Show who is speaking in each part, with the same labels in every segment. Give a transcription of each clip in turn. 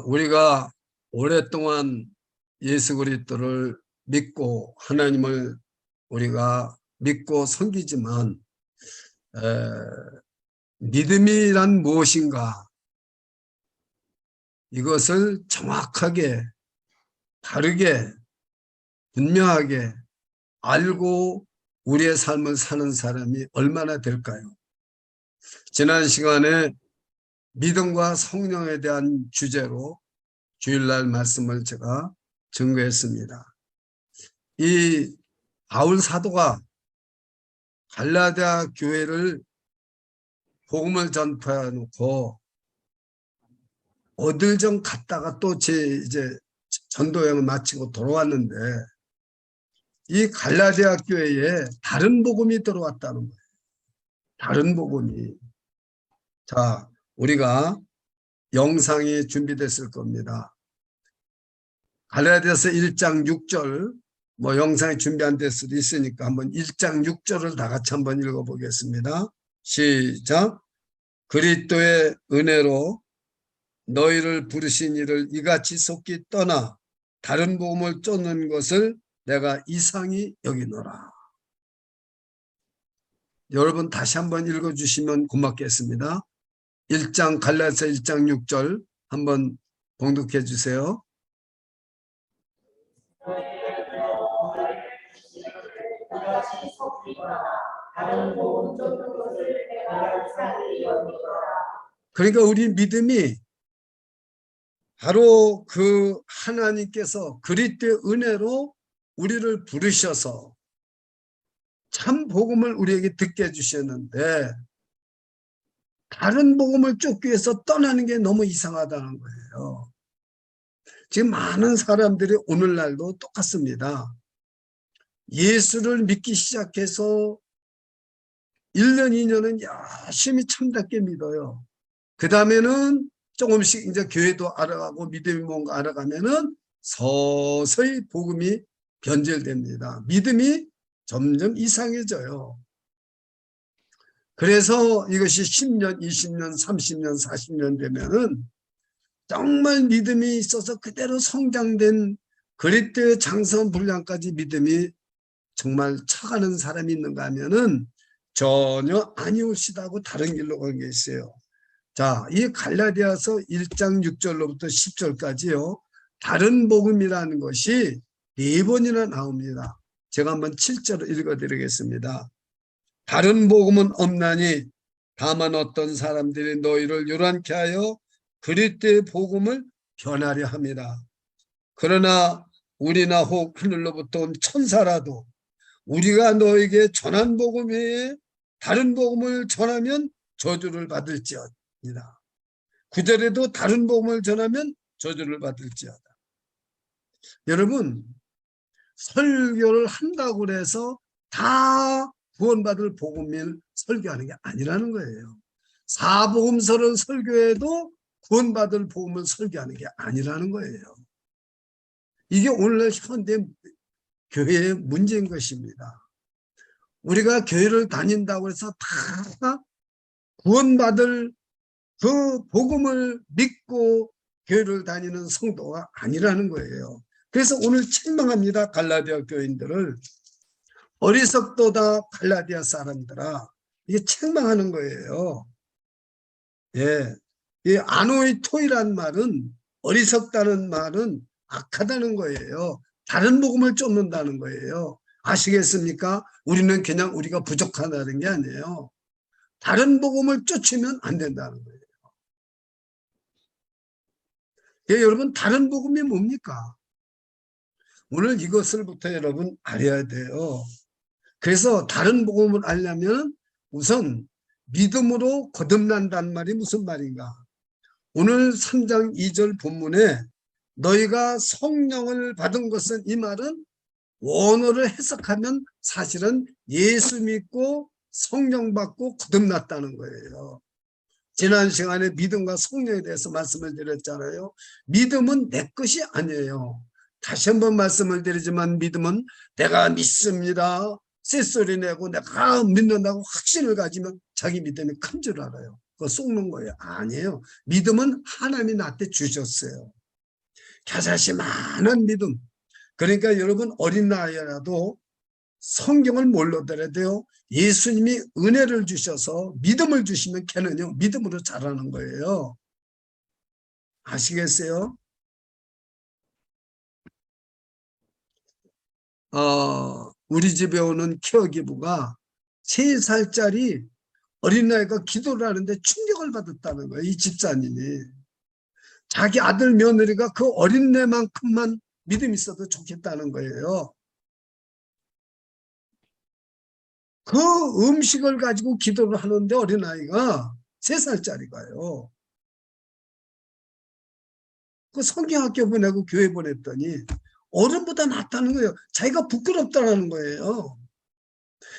Speaker 1: 우리가 오랫동안 예수 그리스도를 믿고 하나님을 우리가 믿고 섬기지만 믿음이란 무엇인가, 이것을 정확하게 바르게 분명하게 알고 우리의 삶을 사는 사람이 얼마나 될까요? 지난 시간에 믿음과 성령에 대한 주제로 주일날 말씀을 제가 증거했습니다. 이 바울 사도가 갈라디아 교회를 복음을 전파해 놓고 어딜 좀 갔다가 또 이제 전도 여행을 마치고 돌아왔는데, 이 갈라디아 교회에 다른 복음이 들어왔다는 거예요. 다른 복음이. 자, 우리가 영상이 준비됐을 겁니다. 갈라디아서 1장 6절, 영상이 준비 안 될 수도 있으니까 한번 1장 6절을 다 같이 한번 읽어보겠습니다. 시작. 그리스도의 은혜로 너희를 부르신 이를 이같이 속히 떠나 다른 복음을 쫓는 것을 내가 이상히 여기노라. 여러분 다시 한번 읽어주시면 고맙겠습니다. 1장 갈라디아서 1장 6절 한번 봉독해 주세요. 그러니까 우리 믿음이 바로 그 하나님께서 그리스도의 은혜로 우리를 부르셔서 참 복음을 우리에게 듣게 해주셨는데, 다른 복음을 쫓기 위해서 떠나는 게 너무 이상하다는 거예요. 지금 많은 사람들이 오늘날도 똑같습니다. 예수를 믿기 시작해서 1년, 2년은 열심히 참답게 믿어요. 그 다음에는 조금씩 이제 교회도 알아가고 믿음이 뭔가 알아가면은 서서히 복음이 변질됩니다. 믿음이 점점 이상해져요. 그래서 이것이 10년, 20년, 30년, 40년 되면은 정말 믿음이 있어서 그대로 성장된 그리스도의 장성 분량까지 믿음이 정말 차가는 사람이 있는가 하면은 전혀 아니올시다고 다른 길로 간 게 있어요. 자, 이 갈라디아서 1장 6절로부터 10절까지요. 다른 복음이라는 것이 4번이나 나옵니다. 제가 한번 7절을 읽어드리겠습니다. 다른 복음은 없나니 다만 어떤 사람들이 너희를 요란케 하여 그리스도의 복음을 변하려 합니다. 그러나 우리나 혹 하늘로부터 온 천사라도 우리가 너에게 전한 복음 외에 다른 복음을 전하면 저주를 받을지어다. 9절에도 다른 복음을 전하면 저주를 받을지어다. 여러분, 설교를 한다고 해서 다 구원받을 복음을 설교하는 게 아니라는 거예요. 사복음서를 설교해도 구원받을 복음을 설교하는 게 아니라는 거예요. 이게 오늘날 현대 교회의 문제인 것입니다. 우리가 교회를 다닌다고 해서 다 구원받을 그 복음을 믿고 교회를 다니는 성도가 아니라는 거예요. 그래서 오늘 책망합니다. 갈라디아 교인들을. 어리석도다 갈라디아 사람들아. 이게 책망하는 거예요. 예. 이 아노이토이란 말은, 어리석다는 말은 악하다는 거예요. 다른 복음을 쫓는다는 거예요. 아시겠습니까? 우리는 그냥 우리가 부족하다는 게 아니에요. 다른 복음을 쫓으면 안 된다는 거예요. 예, 여러분, 다른 복음이 뭡니까? 오늘 이것을부터 여러분 알아야 돼요. 그래서 다른 복음을 알려면 우선 믿음으로 거듭난다는 말이 무슨 말인가? 오늘 3장 2절 본문에 너희가 성령을 받은 것은, 이 말은 원어를 해석하면 사실은 예수 믿고 성령 받고 거듭났다는 거예요. 지난 시간에 믿음과 성령에 대해서 말씀을 드렸잖아요. 믿음은 내 것이 아니에요. 다시 한번 말씀을 드리지만 믿음은 내가 믿습니다, 쇳소리 내고 내가 믿는다고 확신을 가지면 자기 믿음이 큰 줄 알아요. 그거 속는 거예요. 아니에요. 믿음은 하나님이 나한테 주셨어요. 겨자씨 많은 믿음. 그러니까 여러분 어린 나이라도 성경을 몰라더라도요. 예수님이 은혜를 주셔서 믿음을 주시면 걔는요. 믿음으로 자라는 거예요. 아시겠어요? 우리 집에 오는 케어기부가 3살짜리 어린아이가 기도를 하는데 충격을 받았다는 거예요. 이 집사님이. 자기 아들 며느리가 그 어린애만큼만 믿음이 있어도 좋겠다는 거예요. 그 음식을 가지고 기도를 하는데 어린아이가 3살짜리가요. 그 성경학교 보내고 교회 보냈더니 어른보다 낫다는 거예요. 자기가 부끄럽다는 거예요.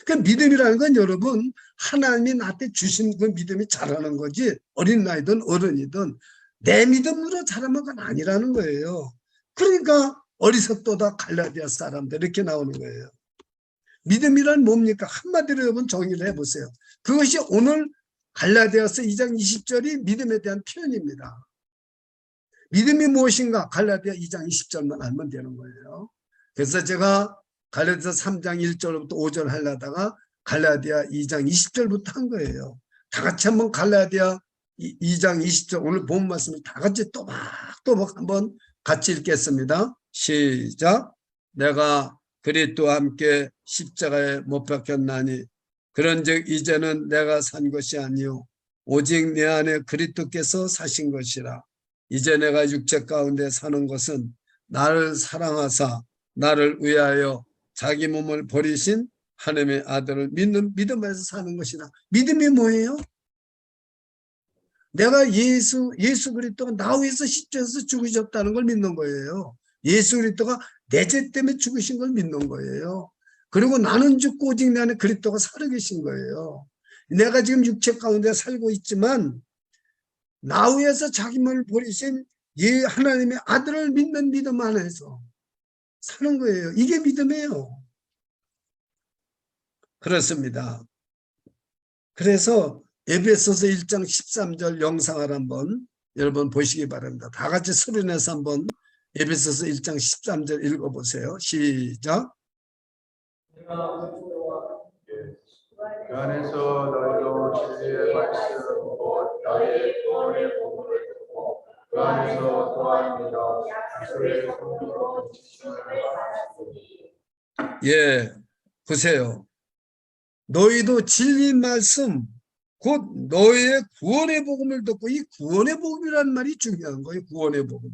Speaker 1: 그 믿음이라는 건 여러분 하나님이 나한테 주신 그 믿음이 자라는 거지 어린 나이든 어른이든 내 믿음으로 자라는 건 아니라는 거예요. 그러니까 어리석도다 갈라디아 사람들 이렇게 나오는 거예요. 믿음이란 뭡니까? 한마디로 여러분 정의를 해보세요. 그것이 오늘 갈라디아서 2장 20절이 믿음에 대한 표현입니다. 믿음이 무엇인가? 갈라디아 2장 20절만 알면 되는 거예요. 그래서 제가 갈라디아 3장 1절부터 5절 하려다가 갈라디아 2장 20절부터 한 거예요. 다 같이 한번 갈라디아 2장 20절 오늘 본 말씀을 다 같이 또박또박 한번 같이 읽겠습니다. 시작. 내가 그리스도와 함께 십자가에 못 박혔나니 그런즉 이제는 내가 산 것이 아니요 오직 내 안에 그리스도께서 사신 것이라. 이제 내가 육체 가운데 사는 것은 나를 사랑하사 나를 위하여 자기 몸을 버리신 하나님의 아들을 믿는 믿음 안에서 사는 것이라. 믿음이 뭐예요? 내가 예수 그리스도가 나 위해서 십자가에서 죽으셨다는 걸 믿는 거예요. 예수 그리스도가 내 죄 때문에 죽으신 걸 믿는 거예요. 그리고 나는 죽고 오직 내 안에 그리스도가 살아계신 거예요. 내가 지금 육체 가운데 살고 있지만 나 위해서 자기 몸을 버리신 예 하나님의 아들을 믿는 믿음 안에서 사는 거예요. 이게 믿음이에요. 그렇습니다. 그래서 에베소서 1장 13절 영상을 한번 여러분 보시기 바랍니다. 다 같이 소리내서 한번 에베소서 1장 13절 읽어보세요. 시작.
Speaker 2: 그 안에서 너희도 진리의 말씀 곧 너희의 구원의 복음을 듣고 그 안에서 또한 믿어 그리스도의 성도로 지침을 받았으니.
Speaker 1: 예, 보세요. 너희도 진리 말씀 곧 너희의 구원의 복음을 듣고 이 구원의 복음이라는 말이 중요한 거예요. 구원의 복음.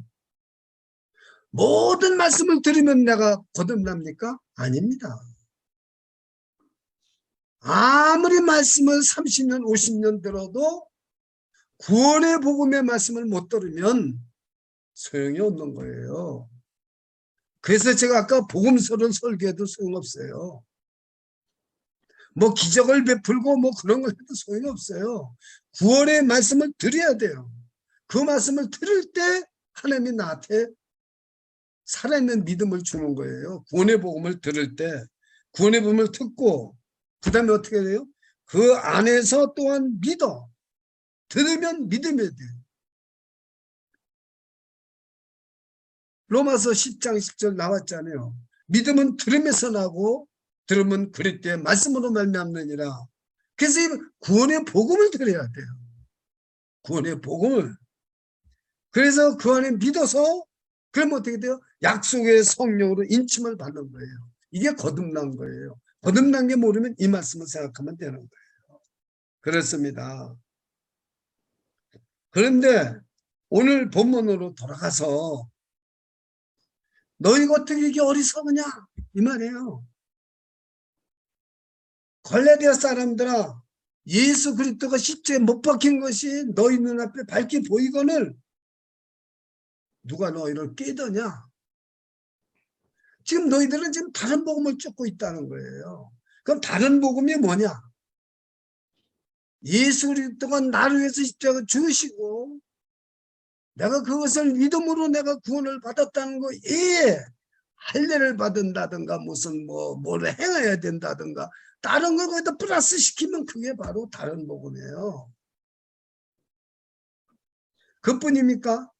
Speaker 1: 모든 말씀을 들으면 내가 거듭납니까? 아닙니다. 아무리 말씀을 30년 50년 들어도 구원의 복음의 말씀을 못 들으면 소용이 없는 거예요. 그래서 제가 아까 복음서를 설교해도 소용없어요. 뭐 기적을 베풀고 뭐 그런 걸 해도 소용이 없어요. 구원의 말씀을 드려야 돼요. 그 말씀을 들을 때 하나님이 나한테 살아있는 믿음을 주는 거예요. 구원의 복음을 들을 때 구원의 복음을 듣고 그 다음에 어떻게 돼요? 그 안에서 또한 믿어. 들으면 믿음이 돼요. 로마서 10장 10절 나왔잖아요. 믿음은 들음에서 나고 들으면 그리스도의 말씀으로 말미암느니라. 그래서 이 구원의 복음을 들어야 돼요. 구원의 복음을. 그래서 그 안에 믿어서 그러면 어떻게 돼요? 약속의 성령으로 인침을 받는 거예요. 이게 거듭난 거예요. 거듭난 게 모르면 이 말씀을 생각하면 되는 거예요. 그렇습니다. 그런데 오늘 본문으로 돌아가서 너희가 어떻게 이게 어리석으냐 이 말이에요. 갈라디아 사람들아 예수 그리스도가 십자가에 못 박힌 것이 너희 눈앞에 밝게 보이거늘 누가 너희를 깨더냐. 지금 너희들은 지금 다른 복음을 쫓고 있다는 거예요. 그럼 다른 복음이 뭐냐? 예수 그리스도가 나를 위해서 십자가를 죽으시고 내가 그것을 믿음으로 내가 구원을 받았다는 거, 예, 할례를 받은다든가 무슨 뭘 행해야 된다든가 다른 걸 거기다 플러스 시키면 그게 바로 다른 복음이에요. 그뿐입니까?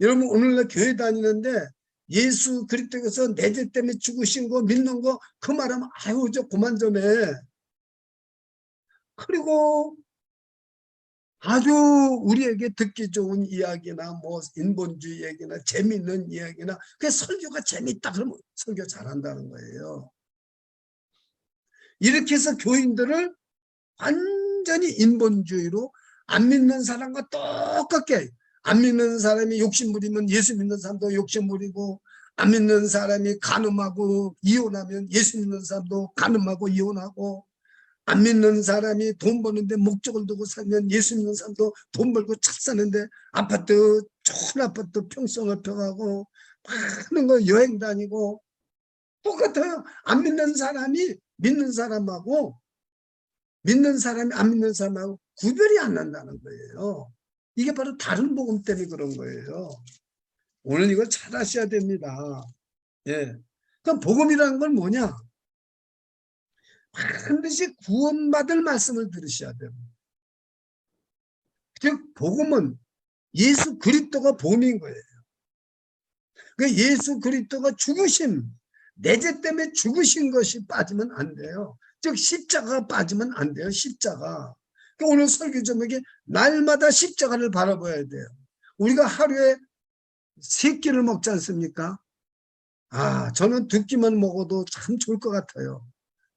Speaker 1: 여러분 오늘날 교회 다니는데 예수 그리스도께서 내 죄 때문에 죽으신 거 믿는 거 그 말하면 아유 저 그만 좀 해. 그리고 아주 우리에게 듣기 좋은 이야기나 뭐 인본주의 얘기나 재밌는 이야기나 그 설교가 재밌다 그러면 설교 잘한다는 거예요. 이렇게 해서 교인들을 완전히 인본주의로 안 믿는 사람과 똑같게, 안 믿는 사람이 욕심부리면 예수 믿는 사람도 욕심부리고, 안 믿는 사람이 간음하고 이혼하면 예수 믿는 사람도 간음하고 이혼하고, 안 믿는 사람이 돈 버는데 목적을 두고 살면 예수 믿는 사람도 돈 벌고 차 사는데 아파트 좋은 아파트 평성을 펴가고 많은 거 여행 다니고 똑같아요. 안 믿는 사람이 믿는 사람하고 믿는 사람이 안 믿는 사람하고 구별이 안 난다는 거예요. 이게 바로 다른 복음 때문에 그런 거예요. 오늘 이걸 잘 아셔야 됩니다. 예. 그럼 복음이라는 건 뭐냐? 반드시 구원받을 말씀을 들으셔야 돼요. 즉 복음은 예수 그리스도가 복음인 거예요. 그 예수 그리스도가 죽으심, 내 죄 때문에 죽으신 것이 빠지면 안 돼요. 즉 십자가가 빠지면 안 돼요. 십자가. 그러니까 오늘 설교 제목이 날마다 십자가를 바라봐야 돼요. 우리가 하루에 3끼를 먹지 않습니까? 아, 저는 2끼만 먹어도 참 좋을 것 같아요.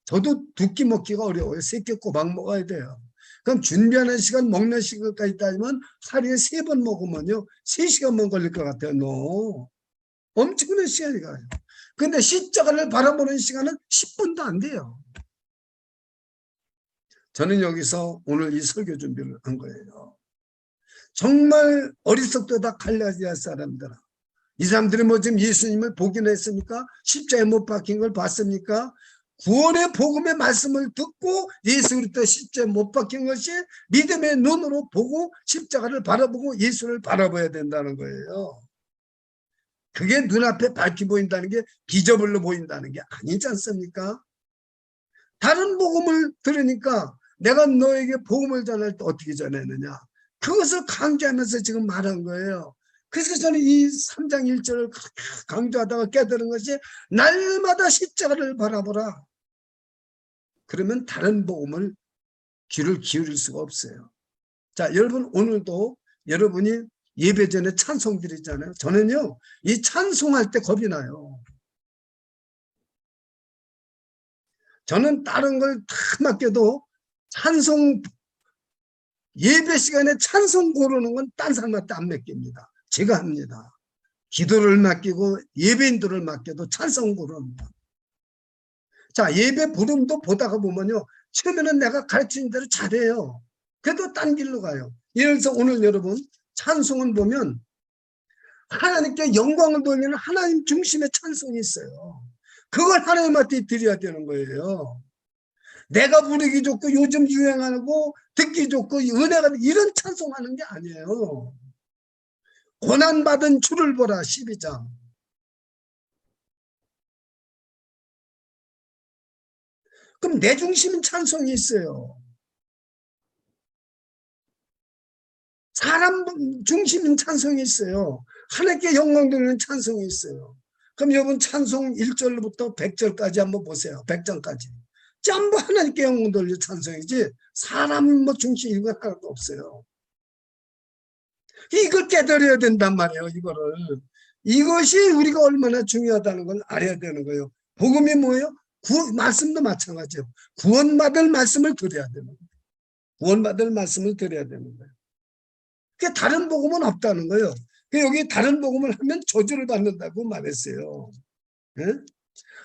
Speaker 1: 저도 2끼 먹기가 어려워요. 3끼 꼬박 먹어야 돼요. 그럼 준비하는 시간, 먹는 시간까지 따지면 하루에 3번 먹으면요 3시간만 걸릴 것 같아요. 엄청난 시간이 가요. 근데 십자가를 바라보는 시간은 10분도 안 돼요. 저는 여기서 오늘 이 설교 준비를 한 거예요. 정말 어리석다 갈라디아 사람들아. 이 사람들이 뭐 지금 예수님을 보긴 했습니까? 십자가에 못 박힌 걸 봤습니까? 구원의 복음의 말씀을 듣고 예수 그리스도 십자가에 못 박힌 것이 믿음의 눈으로 보고 십자가를 바라보고 예수를 바라봐야 된다는 거예요. 그게 눈앞에 밝히 보인다는 게 비저블로 보인다는 게 아니지 않습니까? 다른 복음을 들으니까 내가 너에게 복음을 전할 때 어떻게 전했느냐? 그것을 강조하면서 지금 말한 거예요. 그래서 저는 이 3장 1절을 강조하다가 깨달은 것이 날마다 십자가를 바라보라. 그러면 다른 복음을 귀를 기울일 수가 없어요. 자, 여러분 오늘도 여러분이 예배 전에 찬송 드리잖아요. 저는요 이 찬송할 때 겁이 나요. 저는 다른 걸 다 맡겨도 찬송 예배 시간에 찬송 고르는 건 딴 사람한테 안 맡깁니다. 제가 합니다. 기도를 맡기고 예배인들을 맡겨도 찬송 고릅니다. 자, 예배 부름도 보다가 보면요 처음에는 내가 가르치는 대로 잘해요. 그래도 딴 길로 가요. 예를 들어서 오늘 여러분 찬송은 보면 하나님께 영광을 돌리는 하나님 중심의 찬송이 있어요. 그걸 하나님한테 드려야 되는 거예요. 내가 부르기 좋고 요즘 유행하고 듣기 좋고 은혜가 이런 찬송하는 게 아니에요. 고난받은 주를 보라 12장. 그럼 내 중심인 찬송이 있어요. 사람 중심인 찬송이 있어요. 하나님께 영광 돌리는 찬송이 있어요. 그럼 여러분 찬송 1절부터 100절까지 한번 보세요. 100장까지. 전부 하나님께 영광 돌리는 찬송이지 사람 뭐 중심 이거 하나도 없어요. 이걸 깨달아야 된단 말이에요. 이것이 우리가 얼마나 중요하다는 걸 알아야 되는 거예요. 복음이 뭐예요? 말씀도 마찬가지예요. 구원받을 말씀을 드려야 되는 거예요. 구원받을 말씀을 드려야 되는 거예요. 그게 다른 복음은 없다는 거예요. 여기 다른 복음을 하면 저주를 받는다고 말했어요. 네?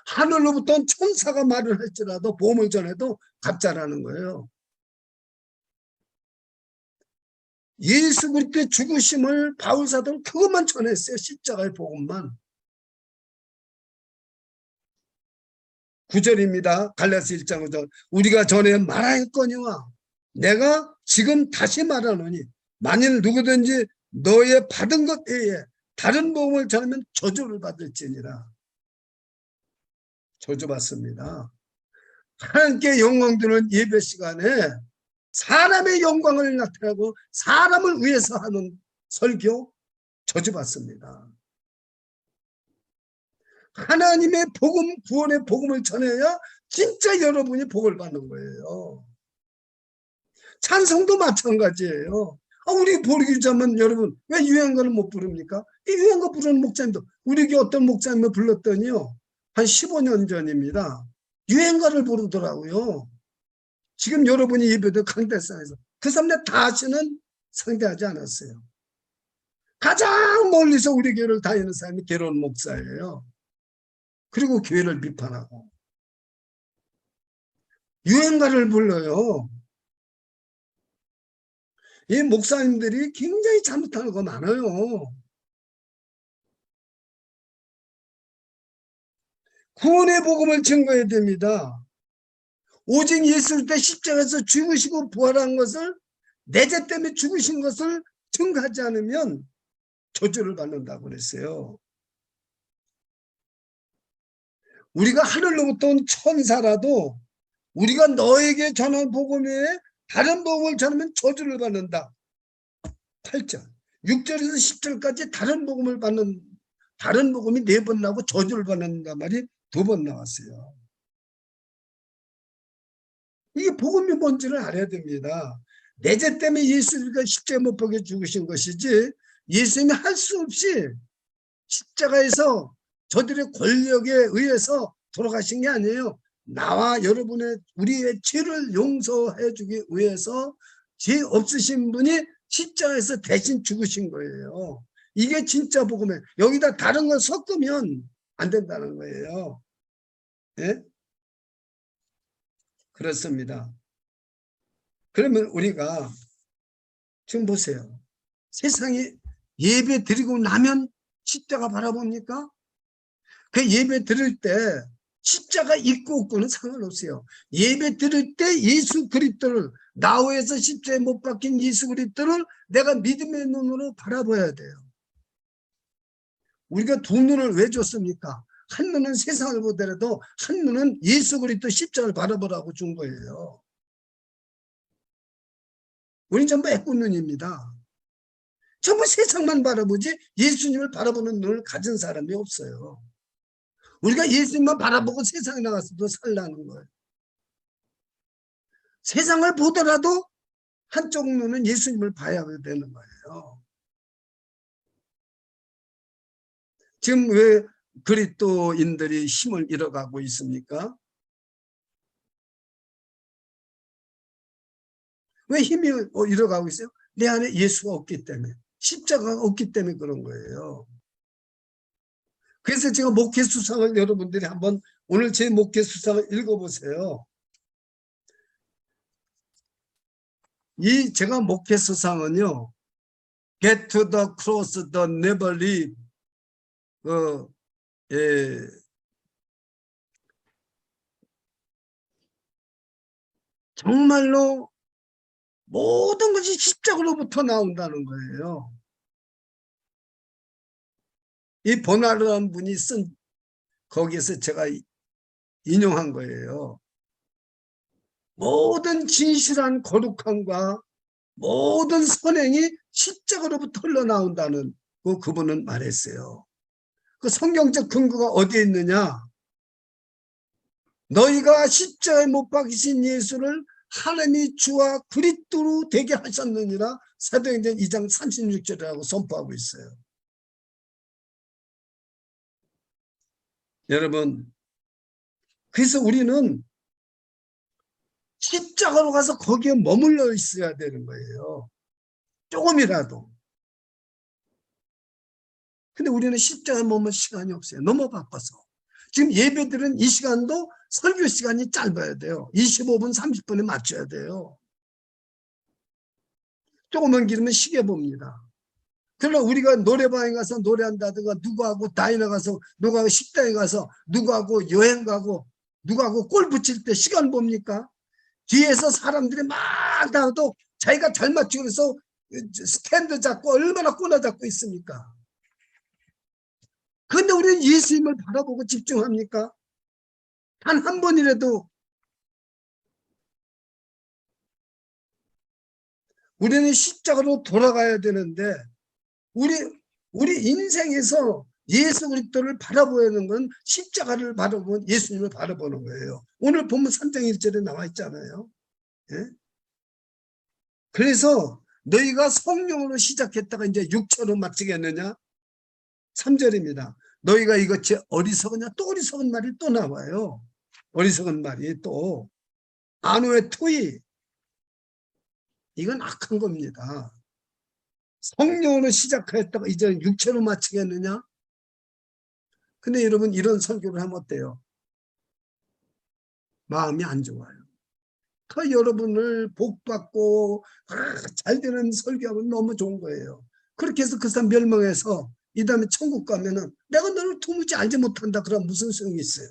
Speaker 1: 하늘로부터 천사가 말을 할지라도 복음을 전해도 가짜라는 거예요. 예수 그리스도의 죽으심을 바울 사도는 그것만 전했어요. 십자가의 복음만. 9절입니다. 갈라디아서 1장 9절. 우리가 전에 말하였거니와 내가 지금 다시 말하노니 만일 누구든지 너의 받은 것 외에 다른 복음을 전하면 저주를 받을지니라. 저주받습니다. 하나님께 영광 드리는 예배 시간에 사람의 영광을 나타내고 사람을 위해서 하는 설교 저주받습니다. 하나님의 복음, 구원의 복음을 전해야 진짜 여러분이 복을 받는 거예요. 찬송도 마찬가지예요. 우리 부르기자면 여러분 왜 유행가를 못 부릅니까? 이 유행가 부르는 목사님도 우리 교회 어떤 목사님을 불렀더니요. 한 15년 전입니다. 유행가를 부르더라고요. 지금 여러분이 예배도 강대상에서 그 사람들 다시는 상대하지 않았어요. 가장 멀리서 우리 교회를 다니는 사람이 개론 목사예요. 그리고 교회를 비판하고 유행가를 불러요. 이 목사님들이 굉장히 잘못하는 거 많아요. 구원의 복음을 증거해야 됩니다. 오직 예수 때 십자가에서 죽으시고 부활한 것을 내 죄 때문에 죽으신 것을 증거하지 않으면 저주를 받는다고 그랬어요. 우리가 하늘로부터 온 천사라도 우리가 너에게 전한 복음 외에 다른 복음을 전하면 저주를 받는다. 8절, 6절에서 10절까지 다른 복음을 받는, 다른 복음이 4번 나오고 저주를 받는단 말이 2번 나왔어요. 이게 복음이 뭔지를 알아야 됩니다. 내 죄 때문에 예수가 십자가에 못 박혀 죽으신 것이지 예수님이 할 수 없이 십자가에서 저들의 권력에 의해서 돌아가신 게 아니에요. 나와 여러분의 우리의 죄를 용서해 주기 위해서 죄 없으신 분이 십자가에서 대신 죽으신 거예요. 이게 진짜 복음이에요. 여기다 다른 걸 섞으면 안 된다는 거예요. 네? 그렇습니다. 그러면 우리가 지금 보세요. 세상에 예배 드리고 나면 십자가 바라봅니까? 그 예배 드릴 때 십자가 있고 없고는 상관없어요. 예배 드릴 때 예수 그리스도를, 나우에서 십자가에 못 박힌 예수 그리스도를 내가 믿음의 눈으로 바라봐야 돼요. 우리가 두 눈을 왜 줬습니까? 한 눈은 세상을 보더라도 한 눈은 예수 그리스도 십자가를 바라보라고 준 거예요. 우리는 전부 애꾸눈입니다. 전부 세상만 바라보지 예수님을 바라보는 눈을 가진 사람이 없어요. 우리가 예수님만 바라보고 세상에 나가서도 살라는 거예요. 세상을 보더라도 한쪽 눈은 예수님을 봐야 되는 거예요. 지금 왜 그리스도인들이 힘을 잃어가고 있습니까? 왜 힘이 잃어가고 있어요? 내 안에 예수가 없기 때문에, 십자가가 없기 때문에 그런 거예요. 그래서 제가 목회 수상을 여러분들이 한번 오늘 제 목회 수상을 읽어보세요. 이 제가 목회 수상은요, Get to the cross, the never leave. 정말로 모든 것이 십자가로부터 나온다는 거예요. 이 보나르라는 분이 쓴 거기에서 제가 인용한 거예요. 모든 진실한 거룩함과 모든 선행이 십자가로부터 흘러나온다는 그분은 말했어요. 그 성경적 근거가 어디에 있느냐? 너희가 십자가에 못 박히신 예수를 하나님이 주와 그리스도로 되게 하셨느니라. 사도행전 2장 36절이라고 선포하고 있어요. 여러분, 그래서 우리는 십자가로 가서 거기에 머물러 있어야 되는 거예요. 조금이라도. 근데 우리는 십자가에 머물 시간이 없어요. 너무 바빠서. 지금 예배들은 이 시간도 설교 시간이 짧아야 돼요. 25분, 30분에 맞춰야 돼요. 조금만 길으면 시계 봅니다. 그러나 우리가 노래방에 가서 노래한다든가 누구하고 다이너 가서 누구하고 식당에 가서 누구하고 여행 가고 누구하고 골프 칠 때 시간 봅니까? 뒤에서 사람들이 막 나와도 자기가 잘 맞추기 위해서 스탠드 잡고 얼마나 꼬나 잡고 있습니까? 그런데 우리는 예수님을 바라보고 집중합니까? 단 한 번이라도. 우리는 십자가로 돌아가야 되는데 우리 인생에서 예수 그리스도를 바라보는 건 십자가를 바라보면 예수님을 바라보는 거예요. 오늘 본문 3장 1절에 나와 있잖아요. 예? 그래서 너희가 성령으로 시작했다가 이제 육체로 마치겠느냐? 3절입니다. 너희가 이것이 어리석으냐? 또 어리석은 말이 또 나와요. 어리석은 말이 또 안후의 토의, 이건 악한 겁니다. 성령으로 시작했다가 이제 육체로 마치겠느냐? 근데 여러분 이런 설교를 하면 어때요? 마음이 안 좋아요. 그 여러분을 복받고 잘 되는 설교하면 너무 좋은 거예요. 그렇게 해서 그 사람 멸망해서 이 다음에 천국 가면은 내가 너를 도무지 알지 못한다. 그럼 무슨 소용이 있어요?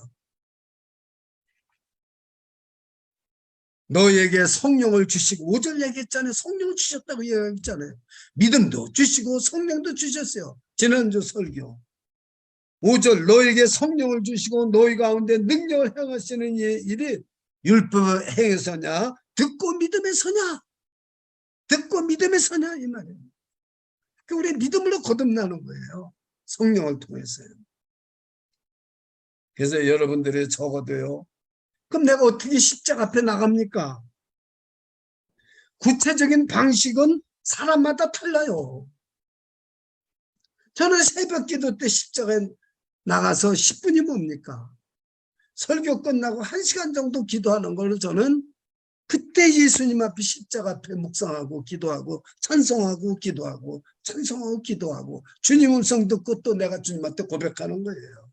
Speaker 1: 너에게 성령을 주시고 5절 얘기했잖아요. 성령을 주셨다고 얘기했잖아요. 믿음도 주시고 성령도 주셨어요. 지난주 설교 5절 너에게 성령을 주시고 너희 가운데 능력을 행하시는 일이 율법을 행해서냐 듣고 믿음에 서냐 듣고 믿음에 서냐 이 말이에요. 우리 믿음으로 거듭나는 거예요. 성령을 통해서요. 그래서 여러분들이 적어도요. 그럼 내가 어떻게 십자가 앞에 나갑니까? 구체적인 방식은 사람마다 달라요. 저는 새벽 기도 때 십자가에 나가서 10분이 뭡니까? 설교 끝나고 1시간 정도 기도하는 걸로 저는 그때 예수님 앞에 십자가 앞에 묵상하고 기도하고 찬송하고 기도하고 찬송하고 기도하고 주님 음성 듣고 또 내가 주님한테 고백하는 거예요.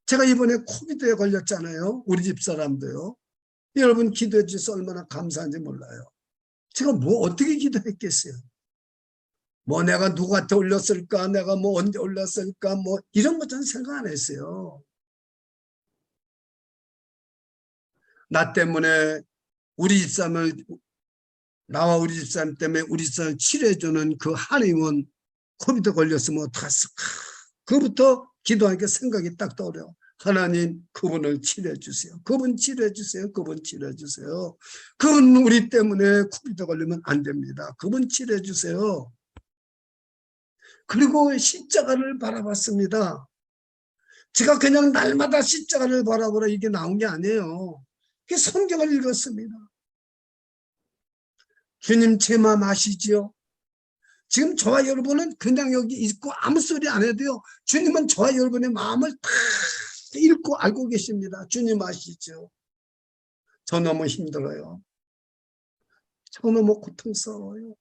Speaker 1: 제가 이번에 코비드에 걸렸잖아요. 우리 집 사람도요. 여러분 기도해 주셔서 얼마나 감사한지 몰라요. 제가 뭐 어떻게 기도했겠어요. 뭐 내가 누구한테 올렸을까, 내가 뭐 언제 올렸을까, 뭐 이런 거 저는 생각 안 했어요. 나 때문에 우리 집사람을, 나와 우리 집사람 때문에 우리 집사람을 치료해주는 그 한의원 코비드 걸렸으면 어떡했을까. 그부터 기도하니까 생각이 딱 떠오르요. 하나님 그분을 치료해 주세요. 그분 치료해 주세요. 그분 치료해 주세요. 그분 우리 때문에 코비드 걸리면 안 됩니다. 그분 치료해 주세요. 그리고 십자가를 바라봤습니다. 제가 그냥 날마다 십자가를 바라보라 이게 나온 게 아니에요. 그 성경을 읽었습니다. 주님 제 마음 아시지요? 지금 저와 여러분은 그냥 여기 있고 아무 소리 안 해도요. 주님은 저와 여러분의 마음을 다 읽고 알고 계십니다. 주님 아시죠? 저 너무 힘들어요. 저 너무 고통스러워요.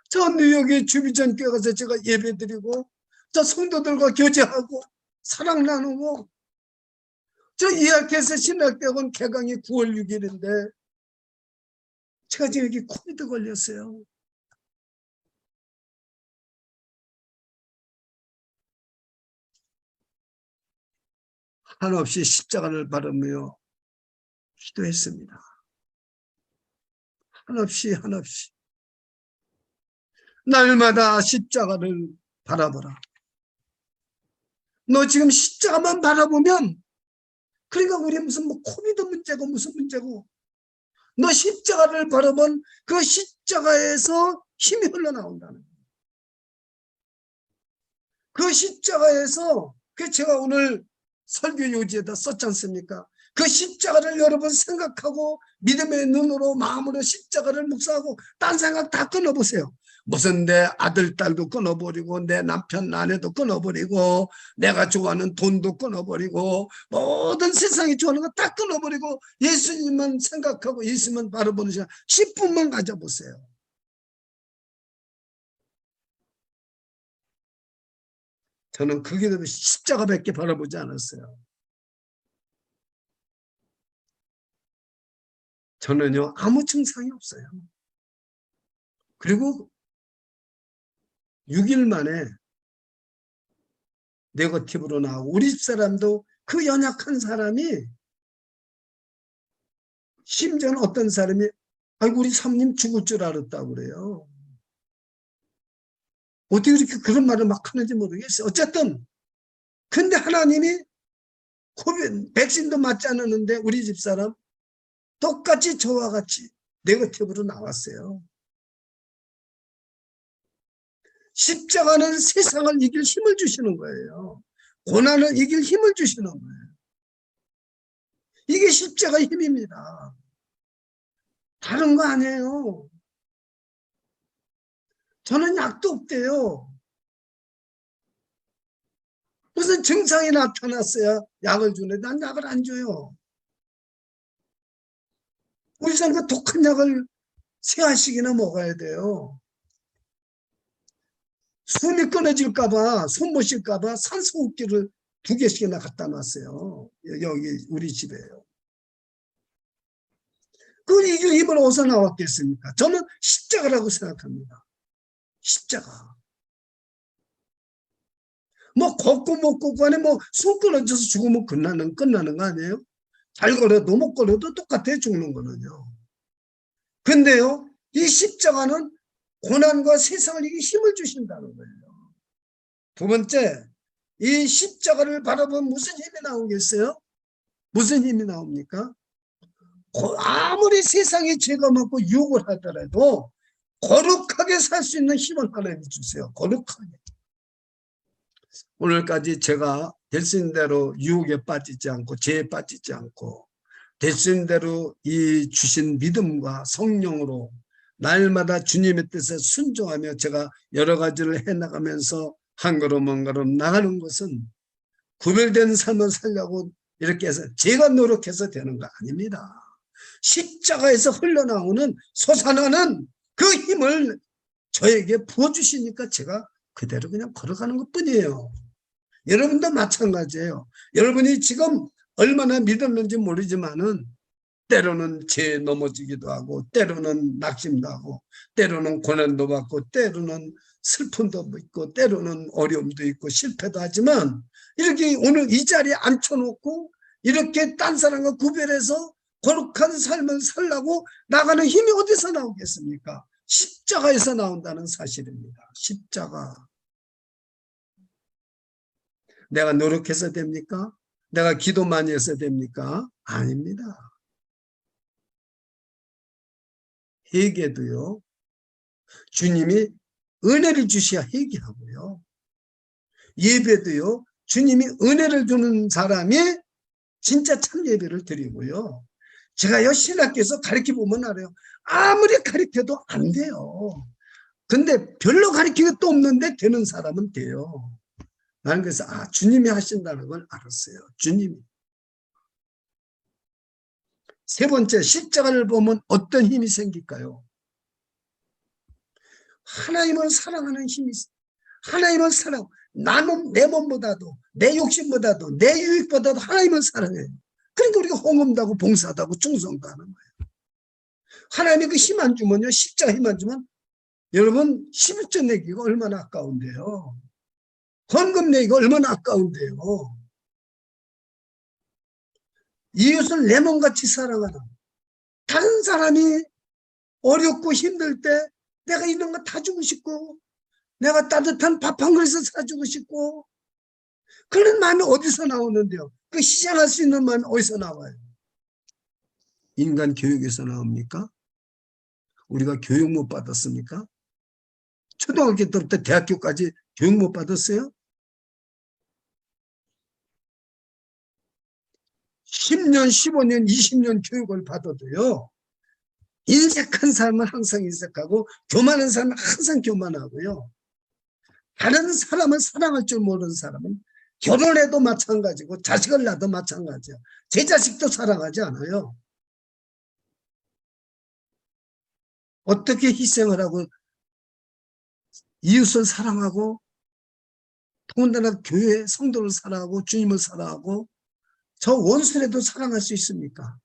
Speaker 1: 저 뉴욕의 주비전 교회 가서 제가 예배드리고 저 성도들과 교제하고 사랑 나누고 저 이야기해서 신학대학원 개강이 9월 6일인데 제가 지금 여기 코비드 걸렸어요. 한없이 십자가를 바르며 기도했습니다. 한없이 날마다 십자가를 바라보라. 너 지금 십자가만 바라보면 그러니까 우리 무슨 뭐 코비드 문제고 무슨 문제고 너 십자가를 바라보면 그 십자가에서 힘이 흘러나온다는 거예요. 그 십자가에서 그 제가 오늘 설교 요지에다 썼지 않습니까? 그 십자가를 여러분 생각하고 믿음의 눈으로 마음으로 십자가를 묵상하고 딴 생각 다 끊어보세요. 무슨 내 아들 딸도 끊어버리고 내 남편 아내도 끊어버리고 내가 좋아하는 돈도 끊어버리고 모든 세상이 좋아하는 거 다 끊어버리고 예수님만 생각하고 예수님만 바라보는 시간 10분만 가져보세요. 저는 그게 십자가밖에 바라보지 않았어요. 저는요 아무 증상이 없어요. 그리고 6일 만에 네거티브로 나오고 우리 집사람도 그 연약한 사람이 심지어는 어떤 사람이 아이고 우리 사모님 죽을 줄 알았다고 그래요. 어떻게 그렇게 그런 말을 막 하는지 모르겠어요. 어쨌든 근데 하나님이 코비드 백신도 맞지 않았는데 우리 집사람 똑같이 저와 같이 네거티브로 나왔어요. 십자가는 세상을 이길 힘을 주시는 거예요. 고난을 이길 힘을 주시는 거예요. 이게 십자가의 힘입니다. 다른 거 아니에요. 저는 약도 없대요. 무슨 증상이 나타났어야 약을 주는데 난 약을 안 줘요. 우리 사람은 독한 약을 3알씩이나 먹어야 돼요. 숨이 끊어질까봐, 손 못 쉴까봐 산소호흡기를 2개씩이나 갖다 놨어요. 여기 우리 집에요. 그 힘을 어디서 나왔겠습니까? 저는 십자가라고 생각합니다. 십자가. 뭐 걷고 못 걷고 간에 뭐 손 끊어져서 죽으면 끝나는 거 아니에요? 잘 걸어도 못 걸어도 똑같아요, 죽는 거는요. 근데요, 이 십자가는 고난과 세상을 이기 힘을 주신다는 거예요. 두 번째, 이 십자가를 바라보면 무슨 힘이 나오겠어요? 무슨 힘이 나옵니까? 아무리 세상에 죄가 많고 유혹을 하더라도 거룩하게 살 수 있는 힘을 하나님이 주세요. 거룩하게. 오늘까지 제가 될 수 있는 대로 유혹에 빠지지 않고 죄에 빠지지 않고 될 수 있는 대로 이 주신 믿음과 성령으로 날마다 주님의 뜻에 순종하며 제가 여러 가지를 해나가면서 한 걸음 한 걸음 나가는 것은 구별된 삶을 살려고 이렇게 해서 제가 노력해서 되는 거 아닙니다. 십자가에서 흘러나오는 솟아나는 그 힘을 저에게 부어주시니까 제가 그대로 그냥 걸어가는 것 뿐이에요. 여러분도 마찬가지예요. 여러분이 지금 얼마나 믿었는지 모르지만은 때로는 죄에 넘어지기도 하고 때로는 낙심도 하고 때로는 고난도 받고 때로는 슬픔도 있고 때로는 어려움도 있고 실패도 하지만 이렇게 오늘 이 자리에 앉혀놓고 이렇게 딴 사람과 구별해서 거룩한 삶을 살라고 나가는 힘이 어디서 나오겠습니까? 십자가에서 나온다는 사실입니다. 십자가. 내가 노력해서 됩니까? 내가 기도 많이 해서 됩니까? 아닙니다. 회개도요, 주님이 은혜를 주셔야 회개하고요. 예배도요, 주님이 은혜를 주는 사람이 진짜 참 예배를 드리고요. 제가요, 신학교에서 가르쳐보면 알아요. 아무리 가르쳐도 안 돼요. 근데 별로 가르치는 또 없는데 되는 사람은 돼요. 나는 그래서 주님이 하신다는 걸 알았어요. 주님이. 세 번째, 십자가를 보면 어떤 힘이 생길까요? 하나님을 사랑하는 힘이 있어요. 하나님을 사랑, 나는 내 몸보다도 내 욕심보다도 내 유익보다도 하나님을 사랑해요. 그러니까 우리가 헌금도 하고 봉사도 하고 충성도 하는 거예요. 하나님이 그 힘 안 주면요, 십자가 힘 안 주면 여러분 11조 내기가 얼마나 아까운데요. 헌금 내기가 얼마나 아까운데요. 이웃을 내 몸같이 사랑하는, 다른 사람이 어렵고 힘들 때 내가 있는 거 다 주고 싶고 내가 따뜻한 밥 한 그릇을 사주고 싶고 그런 마음이 어디서 나오는데요? 그 희생할 수 있는 마음이 어디서 나와요? 인간 교육에서 나옵니까? 우리가 교육 못 받았습니까? 초등학교 때부터 대학교까지 교육 못 받았어요? 10년, 15년, 20년 교육을 받아도요. 인색한 사람은 항상 인색하고 교만한 사람은 항상 교만하고요. 다른 사람을 사랑할 줄 모르는 사람은 결혼해도 마찬가지고 자식을 낳아도 마찬가지예요. 제 자식도 사랑하지 않아요. 어떻게 희생을 하고 이웃을 사랑하고 더군다나 교회 성도를 사랑하고 주님을 사랑하고 저 원수라도 사랑할 수 있습니까?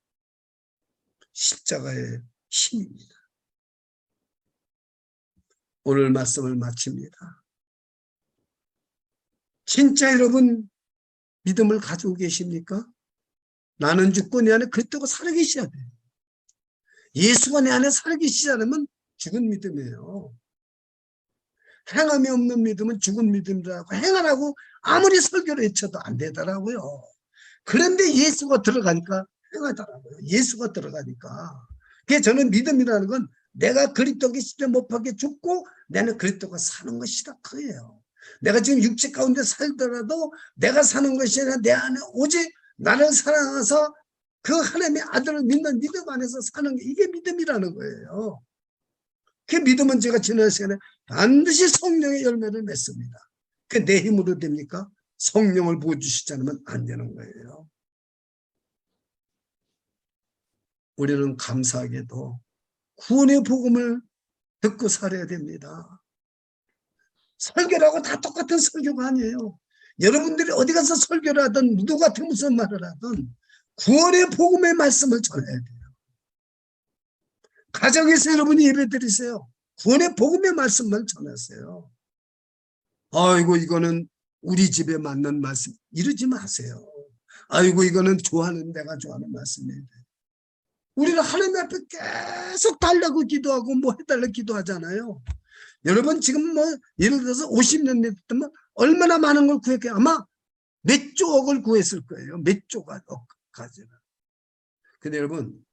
Speaker 1: 십자가의 힘입니다. 오늘 말씀을 마칩니다. 진짜 여러분 믿음을 가지고 계십니까? 나는 죽고 내 안에 그리스도가 살아계셔야 돼요. 예수가 내 안에 살아계시지 않으면 죽은 믿음이에요. 행함이 없는 믿음은 죽은 믿음이라고 행하라고 아무리 설교를 외쳐도 안 되더라고요. 그런데 예수가 들어가니까 행하더라고요. 예수가 들어가니까. 그게 저는 믿음이라는 건 내가 그리스도께 십자가 못 박혀 죽고 나는 그리스도가 사는 것이다. 그예요. 내가 지금 육체 가운데 살더라도 내가 사는 것이 아니라 내 안에 오직 나를 사랑해서 그 하나님의 아들을 믿는 믿음 안에서 사는 게 이게 믿음이라는 거예요. 그 믿음은 제가 지난 시간에 반드시 성령의 열매를 맺습니다. 그 내 힘으로 됩니까? 성령을 부어주시지 않으면 안 되는 거예요. 우리는 감사하게도 구원의 복음을 듣고 살아야 됩니다. 설교라고 다 똑같은 설교가 아니에요. 여러분들이 어디 가서 설교를 하든 누구한테 무슨 말을 하든 구원의 복음의 말씀을 전해야 돼요. 가정에서 여러분이 예배 드리세요. 구원의 복음의 말씀만 전하세요. 아이고 이거는 우리 집에 맞는 말씀 이러지 마세요. 아이고 이거는 내가 좋아하는 말씀이에요. 우리는 하나님 앞에 계속 달라고 기도하고 뭐 해달라고 기도하잖아요. 여러분 지금 뭐 예를 들어서 50년 됐다면 얼마나 많은 걸 구했겠어요. 아마 몇 조억을 구했을 거예요. 몇 조가지는. 근데 여러분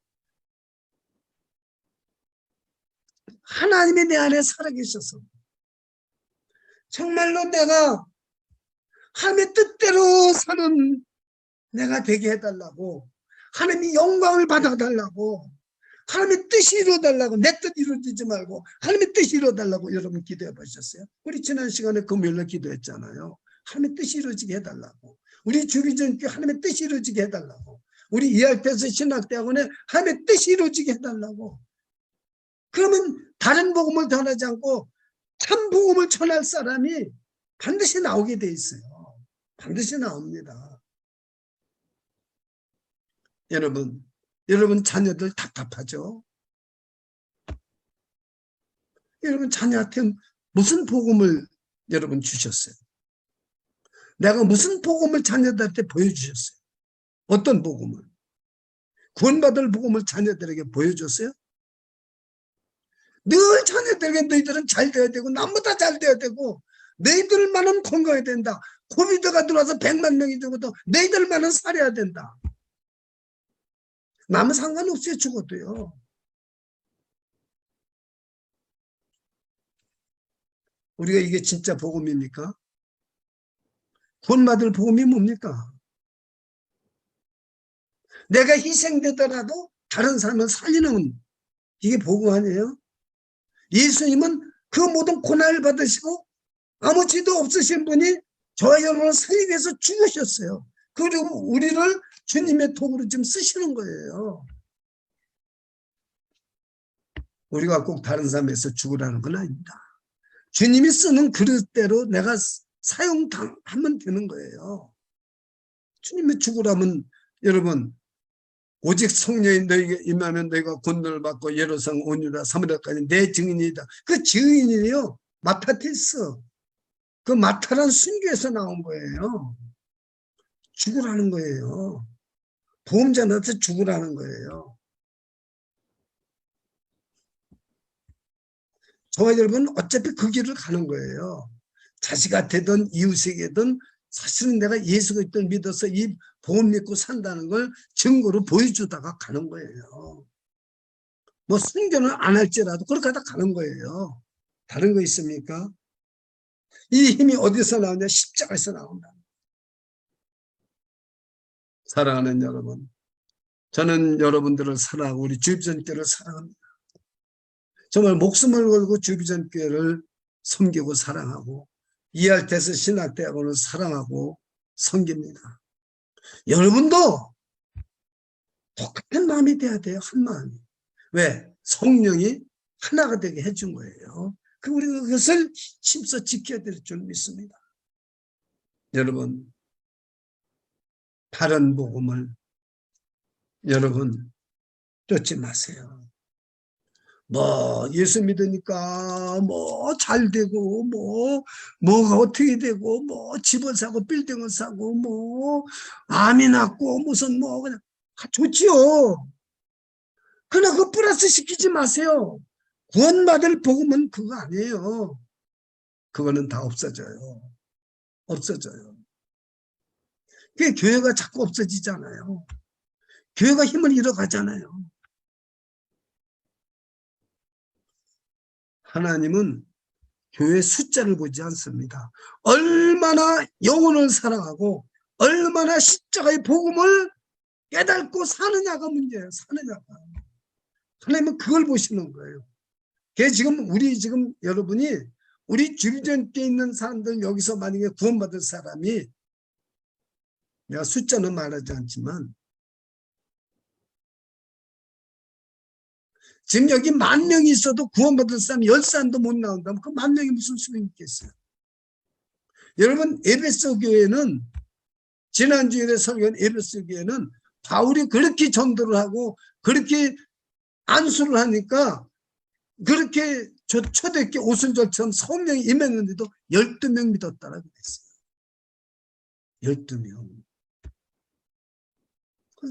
Speaker 1: 하나님이 내 안에 살아계셔서 정말로 내가 하나님의 뜻대로 사는 내가 되게 해달라고, 하나님이 영광을 받아달라고, 하나님의 뜻이 이루어달라고, 내 뜻 이루어지지 말고 하나님의 뜻이 이루어달라고 여러분 기도해 보셨어요? 우리 지난 시간에 금요일에 기도했잖아요. 하나님의 뜻이 이루어지게 해달라고, 우리 주기전교회 하나님의 뜻이 이루어지게 해달라고, 우리 이할때서 신학대학원에 하나님의 뜻이 이루어지게 해달라고. 그러면 다른 복음을 전하지 않고 참 복음을 전할 사람이 반드시 나오게 돼 있어요. 반드시 나옵니다. 여러분 자녀들 답답하죠? 여러분 자녀한테 무슨 복음을 여러분 주셨어요? 내가 무슨 복음을 자녀들한테 보여주셨어요? 어떤 복음을? 구원받을 복음을 자녀들에게 보여줬어요? 늘 자녀들에게 너희들은 잘 돼야 되고 남보다 잘 돼야 되고 너희들만은 건강해야 된다. 코비드가 들어와서 100만 명이 죽어도 너희들만은 살아야 된다. 남은 상관없이 죽어도요. 우리가 이게 진짜 복음입니까? 구원받을 복음이 뭡니까? 내가 희생되더라도 다른 사람을 살리는 이게 복음 아니에요? 예수님은 그 모든 고난을 받으시고 아무 죄도 없으신 분이 저와 여러분을 살리기 위해서 죽으셨어요. 그리고 우리를 주님의 도구로 지금 쓰시는 거예요. 우리가 꼭 다른 사람에서 죽으라는 건 아닙니다. 주님이 쓰는 그릇대로 내가 사용하면 되는 거예요. 주님이 죽으라면 여러분 오직 성령이 너희에게 임하면 너희가 권능을 받고 예루살렘 온유다 사마리아까지 내 증인이다. 그 증인이요 마타테스, 그 마타란 순교에서 나온 거예요. 죽으라는 거예요. 보험자한테 죽으라는 거예요. 저와 여러분 어차피 그 길을 가는 거예요. 자식한테든 이웃에게든 사실은 내가 예수 그리스도를 믿어서 이 복음 믿고 산다는 걸 증거로 보여주다가 가는 거예요. 뭐 순교는 안 할지라도 그렇게 하다 가는 거예요. 다른 거 있습니까? 이 힘이 어디서 나오냐? 십자가에서 나온다. 사랑하는 여러분, 저는 여러분들을 사랑하고 우리 주비전교회를 사랑합니다. 정말 목숨을 걸고 주비전교회를 섬기고 사랑하고 이할때서 신학대학원을 사랑하고 섬깁니다. 여러분도 똑같은 마음이 돼야 돼요. 한 마음이. 왜? 성령이 하나가 되게 해준 거예요. 우리가 그것을 힘써 지켜야 될 줄 믿습니다. 여러분 다른 복음을 여러분 쫓지 마세요. 뭐 예수 믿으니까 뭐 잘 되고 뭐가 어떻게 되고 뭐 집을 사고 빌딩을 사고 뭐 암이 났고 무슨 뭐 그냥 좋지요. 그러나 그거 플러스 시키지 마세요. 구원받을 복음은 그거 아니에요. 그거는 다 없어져요. 없어져요. 그게 교회가 자꾸 없어지잖아요. 교회가 힘을 잃어가잖아요. 하나님은 교회 숫자를 보지 않습니다. 얼마나 영혼을 사랑하고 얼마나 십자가의 복음을 깨닫고 사느냐가 문제예요. 사느냐가. 하나님은 그걸 보시는 거예요. 그게 지금 여러분이 우리 주변에 있는 사람들 여기서 만약에 구원받을 사람이 내가 숫자는 말하지 않지만 지금 여기 10,000명이 있어도 구원받을 사람 10사람도 못 나온다면 그 10,000명이 무슨 수가 있겠어요. 여러분 에베소 교회는 지난주에 설교한 에베소 교회는 바울이 그렇게 전도를 하고 그렇게 안수를 하니까 그렇게 초대교회 오순절처럼 성령이 임했는데도 12명 믿었다라고 했어요. 12명.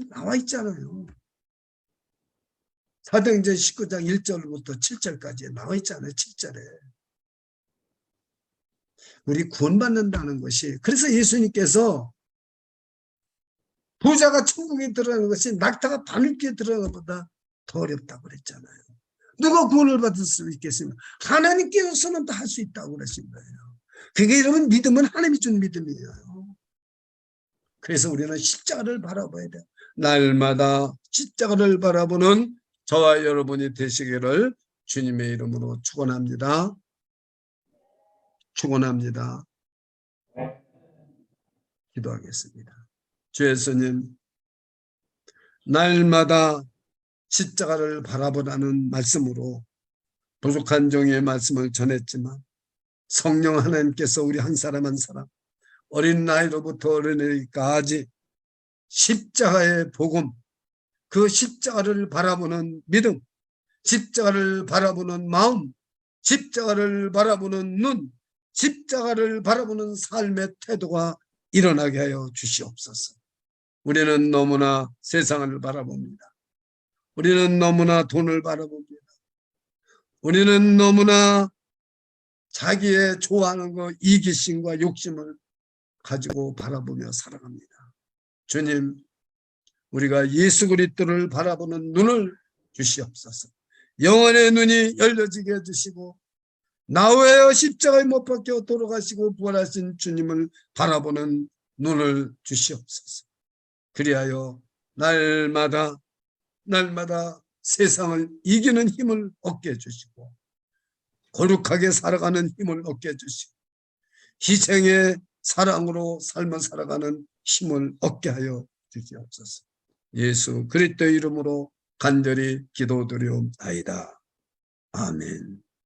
Speaker 1: 나와 있잖아요. 사도행전 19장 1절부터 7절까지 나와 있잖아요. 7절에. 우리 구원받는다는 것이, 그래서 예수님께서 부자가 천국에 들어가는 것이 낙타가 바늘귀에 들어가는 것보다 더 어렵다고 그랬잖아요. 누가 구원을 받을 수 있겠습니까? 하나님께서는 다 할 수 있다고 그러신 거예요. 그게 여러분 믿음은 하나님이 준 믿음이에요. 그래서 우리는 십자가를 바라봐야 돼요. 날마다 십자가를 바라보는 저와 여러분이 되시기를 주님의 이름으로 축원합니다. 축원합니다. 기도하겠습니다. 주 예수님, 날마다 십자가를 바라보라는 말씀으로 부족한 종의 말씀을 전했지만 성령 하나님께서 우리 한 사람 한 사람 어린 나이로부터 어린아이까지 십자가의 복음, 그 십자가를 바라보는 믿음, 십자가를 바라보는 마음, 십자가를 바라보는 눈, 십자가를 바라보는 삶의 태도가 일어나게 하여 주시옵소서. 우리는 너무나 세상을 바라봅니다. 우리는 너무나 돈을 바라봅니다. 우리는 너무나 자기의 좋아하는 것, 이기심과 욕심을 가지고 바라보며 살아갑니다. 주님, 우리가 예수 그리스도를 바라보는 눈을 주시옵소서. 영혼의 눈이 열려지게 해주시고 나 외에 십자가에 못 박혀 돌아가시고 부활하신 주님을 바라보는 눈을 주시옵소서. 그리하여 날마다 세상을 이기는 힘을 얻게 해주시고 거룩하게 살아가는 힘을 얻게 해주시고 희생의 사랑으로 삶을 살아가는 힘을 얻게 하여 주시옵소서. 예수 그리스도의 이름으로 간절히 기도드리옵나이다. 아멘.